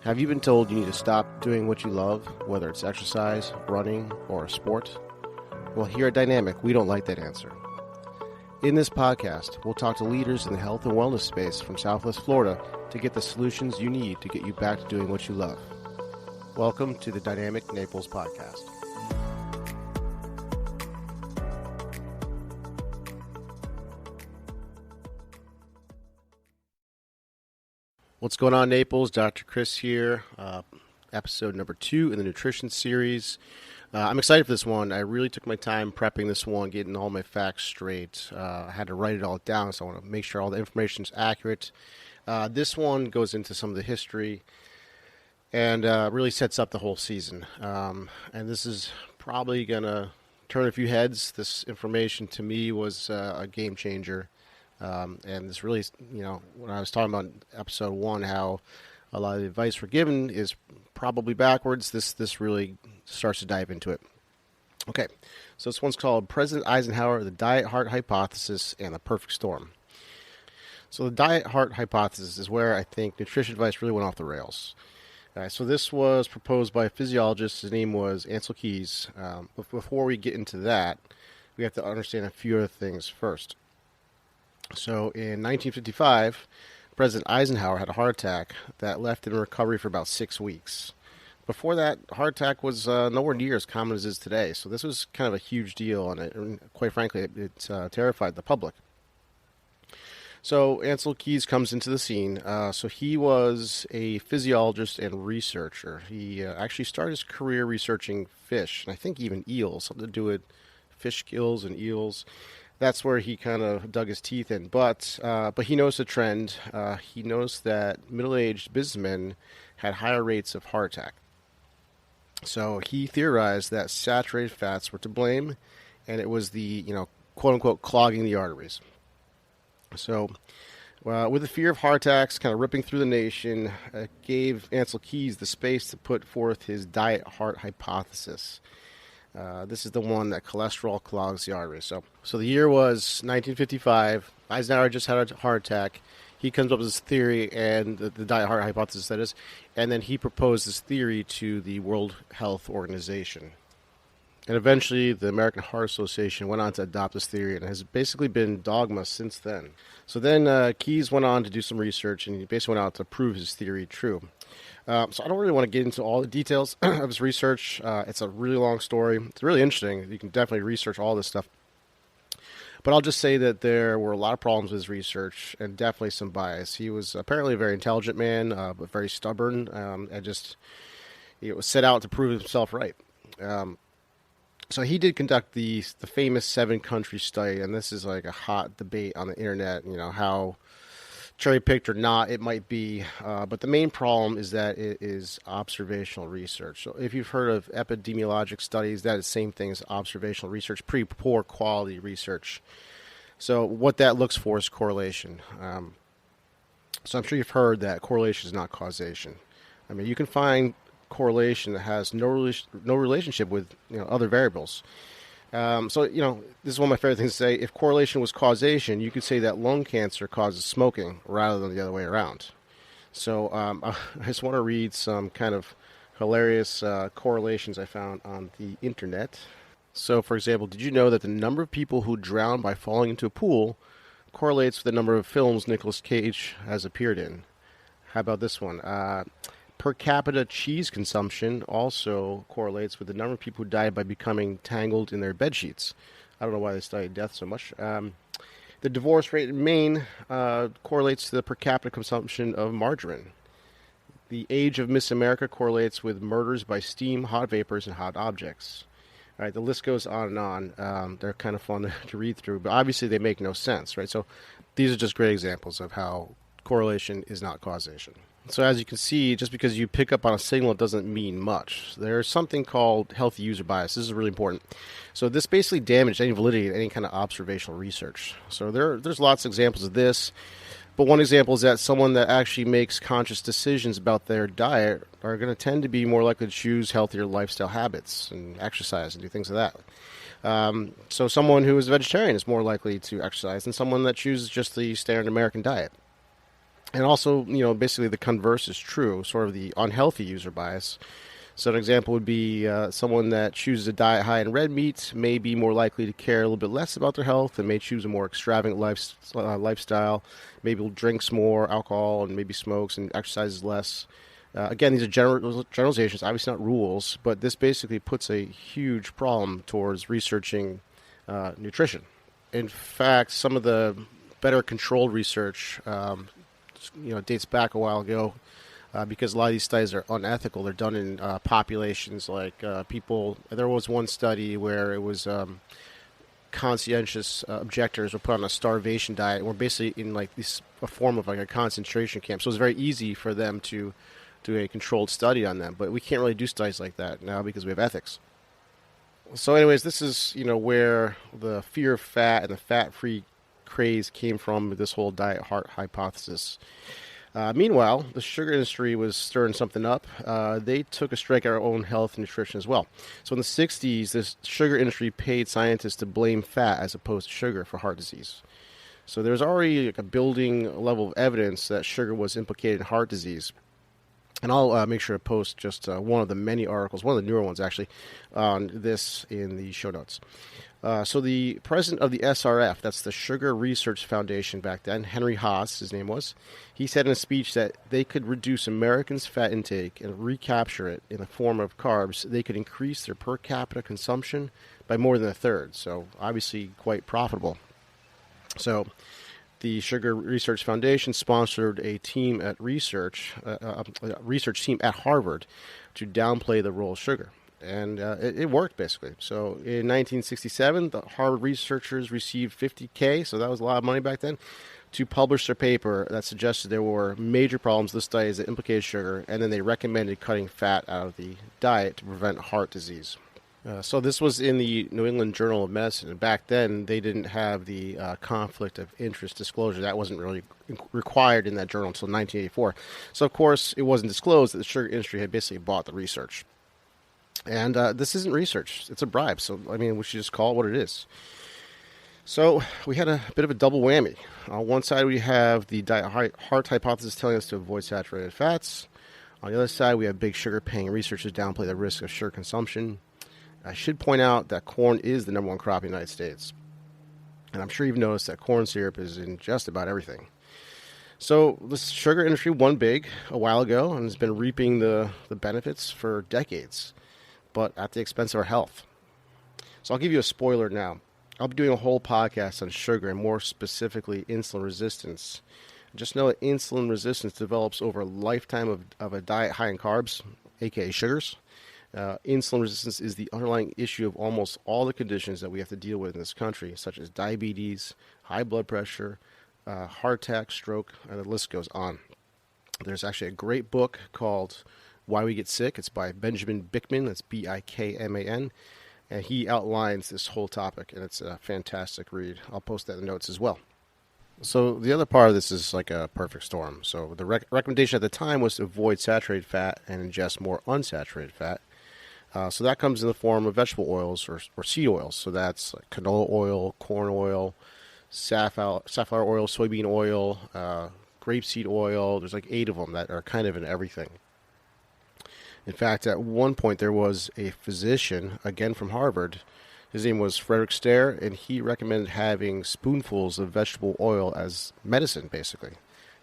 Have you been told you need to stop doing what you love, whether it's exercise, running, or a sport? Well, here at Dynamic, we don't like that answer. In this podcast, we'll talk to leaders in the health and wellness space from Southwest Florida to get the solutions you need to get you back to doing what you love. Welcome to the Dynamic Naples Podcast. What's going on, Naples? Dr. Chris here, episode number 2 in the nutrition series. I'm excited for this one. I really took my time prepping this one, getting all my facts straight. I had to write it all down, so I want to make sure all the information is accurate. This one goes into some of the history and really sets up the whole season. And this is probably going to turn a few heads. This information to me was a game changer. And this really, when I was talking about episode 1, how a lot of the advice we're given is probably backwards, this really starts to dive into it. Okay, so this one's called President Eisenhower, the Diet Heart Hypothesis, and the Perfect Storm. So the Diet Heart Hypothesis is where I think nutrition advice really went off the rails. So this was proposed by a physiologist. His name was Ancel Keys. But before we get into that, we have to understand a few other things first. So in 1955, President Eisenhower had a heart attack that left him in recovery for about 6 weeks. Before that, heart attack was nowhere near as common as it is today. So this was kind of a huge deal, and quite frankly, it terrified the public. So Ancel Keys comes into the scene. So he was a physiologist and researcher. He actually started his career researching fish, and I think even eels, something to do with fish gills and eels. That's where he kind of dug his teeth in. But he noticed a trend. He noticed that middle-aged businessmen had higher rates of heart attack. So he theorized that saturated fats were to blame, and it was the, quote-unquote, clogging the arteries. So with the fear of heart attacks kind of ripping through the nation, it gave Ancel Keys the space to put forth his diet heart hypothesis. This is the one that cholesterol clogs the arteries. So the year was 1955. Eisenhower just had a heart attack. He comes up with this theory and the diet heart hypothesis, that is, and then he proposed this theory to the World Health Organization. And eventually the American Heart Association went on to adopt this theory and has basically been dogma since then. So then Keys went on to do some research, and he basically went out to prove his theory true. So I don't really want to get into all the details of his research. It's a really long story. It's really interesting. You can definitely research all this stuff. But I'll just say that there were a lot of problems with his research and definitely some bias. He was apparently a very intelligent man, but very stubborn, and just was set out to prove himself right. So he did conduct the famous 7-country study, and this is like a hot debate on the internet, how cherry-picked or not it might be, but the main problem is that it is observational research. So if you've heard of epidemiologic studies, that is the same thing as observational research, pretty poor quality research. So what that looks for is correlation. So I'm sure you've heard that correlation is not causation. I mean, you can find correlation that has no relationship with other variables. So this is one of my favorite things to say. If correlation was causation, you could say that lung cancer causes smoking rather than the other way around. So I just want to read some kind of hilarious correlations I found on the internet. So, for example, did you know that the number of people who drown by falling into a pool correlates with the number of films Nicolas Cage has appeared in? How about this one? Per capita cheese consumption also correlates with the number of people who died by becoming tangled in their bed sheets. I don't know why they studied death so much. The divorce rate in Maine correlates to the per capita consumption of margarine. The age of Miss America correlates with murders by steam, hot vapors, and hot objects. All right, the list goes on and on. They're kind of fun to read through, but obviously they make no sense, right? So these are just great examples of how correlation is not causation. So as you can see, just because you pick up on a signal doesn't mean much. There's something called healthy user bias. This is really important. So this basically damaged any validity of any kind of observational research. So there's lots of examples of this. But one example is that someone that actually makes conscious decisions about their diet are going to tend to be more likely to choose healthier lifestyle habits and exercise and do things like that. So someone who is a vegetarian is more likely to exercise than someone that chooses just the standard American diet. And also, basically the converse is true, sort of the unhealthy user bias. So an example would be someone that chooses a diet high in red meat may be more likely to care a little bit less about their health and may choose a more extravagant lifestyle. Maybe drinks more alcohol and maybe smokes and exercises less. Again, these are generalizations, obviously not rules, but this basically puts a huge problem towards researching nutrition. In fact, some of the better controlled research, dates back a while ago. Because a lot of these studies are unethical. They're done in populations like people. There was one study where it was conscientious objectors were put on a starvation diet and were basically in like a form of like a concentration camp. So it was very easy for them to do a controlled study on them. But we can't really do studies like that now because we have ethics. So anyways, this is where the fear of fat and the fat-free craze came from with this whole diet heart hypothesis. Meanwhile, the sugar industry was stirring something up. They took a strike at our own health and nutrition as well. So in the 60s, this sugar industry paid scientists to blame fat as opposed to sugar for heart disease. So there's already like a building level of evidence that sugar was implicated in heart disease. And I'll make sure to post just one of the many articles, one of the newer ones actually, on this in the show notes. So the president of the SRF, that's the Sugar Research Foundation back then, Henry Haas, his name was, he said in a speech that they could reduce Americans' fat intake and recapture it in the form of carbs. They could increase their per capita consumption by more than a third. So obviously quite profitable. So the Sugar Research Foundation sponsored a team at research team at Harvard to downplay the role of sugar. And it worked, basically. So in 1967, the Harvard researchers received $50K, so that was a lot of money back then, to publish their paper that suggested there were major problems with the studies that implicated sugar, and then they recommended cutting fat out of the diet to prevent heart disease. So this was in the New England Journal of Medicine, and back then they didn't have the conflict of interest disclosure. That wasn't really required in that journal until 1984. So, of course, it wasn't disclosed that the sugar industry had basically bought the research. And this isn't research. It's a bribe. So, we should just call it what it is. So we had a bit of a double whammy. On one side, we have the diet heart hypothesis telling us to avoid saturated fats. On the other side, we have big sugar-paying researchers downplay the risk of sugar consumption. I should point out that corn is the number one crop in the United States. And I'm sure you've noticed that corn syrup is in just about everything. So the sugar industry won big a while ago and has been reaping the benefits for decades, but at the expense of our health. So I'll give you a spoiler now. I'll be doing a whole podcast on sugar and more specifically insulin resistance. Just know that insulin resistance develops over a lifetime of a diet high in carbs, aka sugars. Insulin resistance is the underlying issue of almost all the conditions that we have to deal with in this country, such as diabetes, high blood pressure, heart attack, stroke, and the list goes on. There's actually a great book called Why We Get Sick. It's by Benjamin Bikman. That's Bikman. And he outlines this whole topic, and it's a fantastic read. I'll post that in the notes as well. So the other part of this is like a perfect storm. So the recommendation at the time was to avoid saturated fat and ingest more unsaturated fat. So that comes in the form of vegetable oils or seed oils. So that's like canola oil, corn oil, safflower oil, soybean oil, grapeseed oil. There's like 8 of them that are kind of in everything. In fact, at one point there was a physician, again from Harvard. His name was Frederick Stair, and he recommended having spoonfuls of vegetable oil as medicine, basically,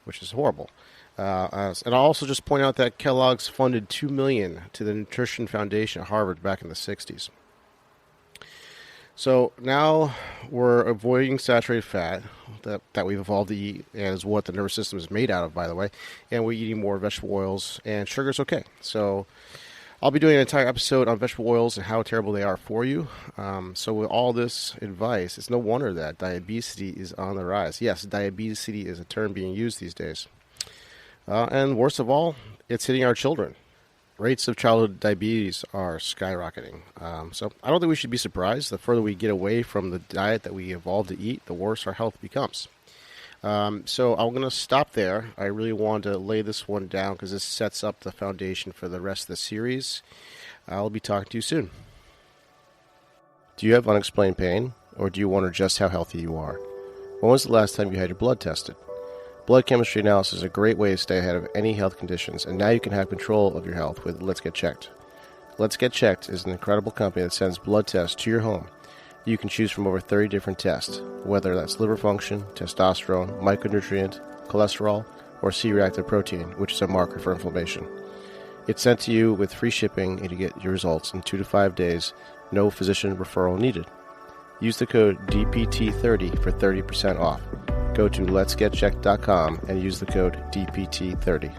which is horrible. And I'll also just point out that Kellogg's funded $2 million to the Nutrition Foundation at Harvard back in the 60s. So now we're avoiding saturated fat that we've evolved to eat, and is what the nervous system is made out of, by the way. And we're eating more vegetable oils, and sugar's okay. So I'll be doing an entire episode on vegetable oils and how terrible they are for you. So with all this advice, it's no wonder that diabetes is on the rise. Yes, diabetes is a term being used these days. And worst of all, it's hitting our children. Rates of childhood diabetes are skyrocketing. So I don't think we should be surprised. The further we get away from the diet that we evolved to eat, the worse our health becomes. So I'm going to stop there. I really want to lay this one down because this sets up the foundation for the rest of the series. I'll be talking to you soon. Do you have unexplained pain, or do you wonder just how healthy you are? When was the last time you had your blood tested? Blood chemistry analysis is a great way to stay ahead of any health conditions, and now you can have control of your health with Let's Get Checked. Let's Get Checked is an incredible company that sends blood tests to your home. You can choose from over 30 different tests, whether that's liver function, testosterone, micronutrient, cholesterol, or C-reactive protein, which is a marker for inflammation. It's sent to you with free shipping, and you get your results in 2 to 5 days, no physician referral needed. Use the code DPT30 for 30% off. Go to letsgetchecked.com and use the code DPT30.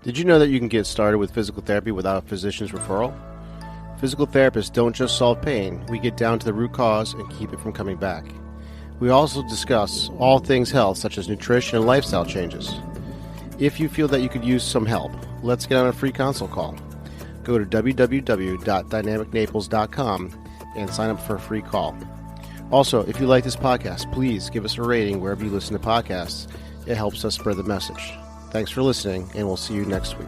Did you know that you can get started with physical therapy without a physician's referral? Physical therapists don't just solve pain, we get down to the root cause and keep it from coming back. We also discuss all things health, such as nutrition and lifestyle changes. If you feel that you could use some help, let's get on a free consult call. Go to www.dynamicnaples.com and sign up for a free call. Also, if you like this podcast, please give us a rating wherever you listen to podcasts. It helps us spread the message. Thanks for listening, and we'll see you next week.